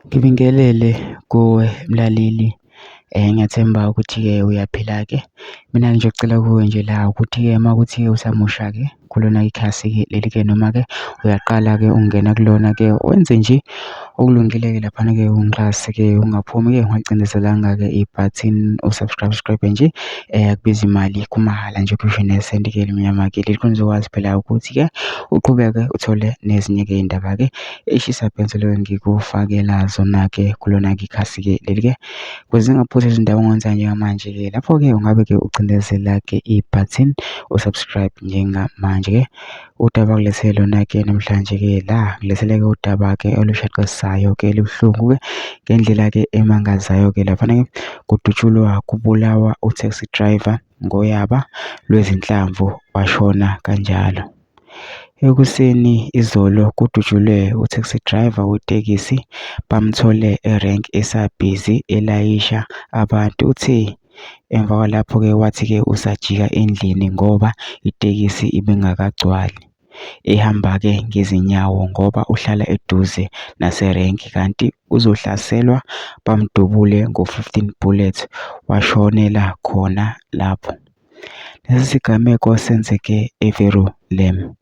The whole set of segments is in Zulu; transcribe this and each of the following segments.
Ngibingelele kuwe mlaleli, ngiyathemba ukuthi-ke uyaphila-ke. Mina nje ocela kuwe nje la ukuthi-ke uma kuthi-ke usamusha-ke kulona ikhasi-ke leli-ke noma-ke uyaqala-ke ungena kulona-ke wenze nje okulungile-ke laphana-ke ungiklase-ke ungaphumi-ke ungalicindezelanga-ke ibhathini usubscribe nje, akubizi imali kumahhala nje kusho nesenti-ke elimnyama-ke leli khona uzokwazi phela ukuthi-ke uqhubeke uthole nezinye-ke iy'ndaba-ke eshisa phenselo ngikufakela zona-ke kulona-ke ikhasi-ke leli-ke ukuze zingaphutha izindaba ongenza njengamanje-ke lapho-ke ungabe-ke ucindezela-ke ibhathini usubscribe njengamanje-ke. Udaba kulethele lona-ke namhlanje-ke la ngilethele-ke udaba-ke olushaqisisayo-ke libuhlungu-ke ngendlela-ke emangazayo-ke laphana-ke kudutshulwa kubulawa u-taxi driver ngoyaba lwezinhlamvu washona kanjalo. Ekuseni izolo kudutshulwe u-taxi driver wetekisi bamthole erenki esabhizi elayisha abantu. Uthe emva kwalapho-ke wathi-ke usajika endlini ngoba itekisi ibingakagcwali, ehamba-ke ngezinyawo ngoba uhlala eduze naserenki kanti uzohlaselwa bamdubule ngo-15 bullets washonela khona lapho. Lesi sigameko senzeke eVerulam.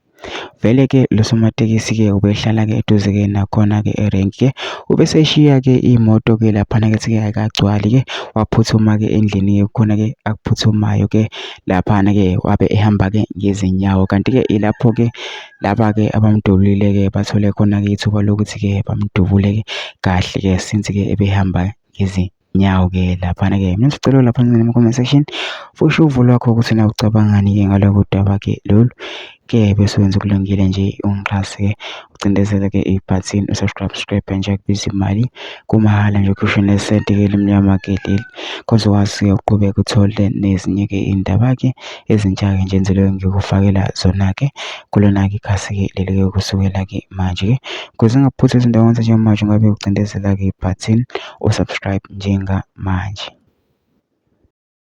Vele-ke lo somatekisi-ke ubehlala-ke eduze-ke nakhona-ke erenki-ke ubeseshiya-ke imoto-ke laphana-ke ethi-ke ayikagcwali-ke waphuthuma-ke endlini-ke khona-ke akuphuthumayo-ke laphana-ke wabe ehamba-ke ngezinyawo kanti-ke ilapho-ke laba-ke abamdubulile-ke bathole khona-ke ithuba lokuthi-ke bamdubule-ke kahle-ke since-ke ebehamba ngezinyawo-ke laphana-ke. Mina sicela lapha kuma-comment section fusha uvo lwakho ukuthi nawe ucabangani-ke ngalolu daba-ke lolu-ke bese wenza okulungile nje ungixhase-ke ucindezele-ke ibhathini usubscribe nje akubizi imali kumahhala nje kusho nesenti-ke elimnyama-ke leli cause ukwazi-ke uqhubeke uthole nezinye-ke iy'ndaba-ke ezintsha-ke nje enzelwe ngikufakela zona-ke kulona-ke ikhasi-ke leli-ke kusukela-ke manje-ke ukuze ungaphuthi izindaba njengamanje ungabe ucindezela-ke ibhathini usubscribe njengamanje.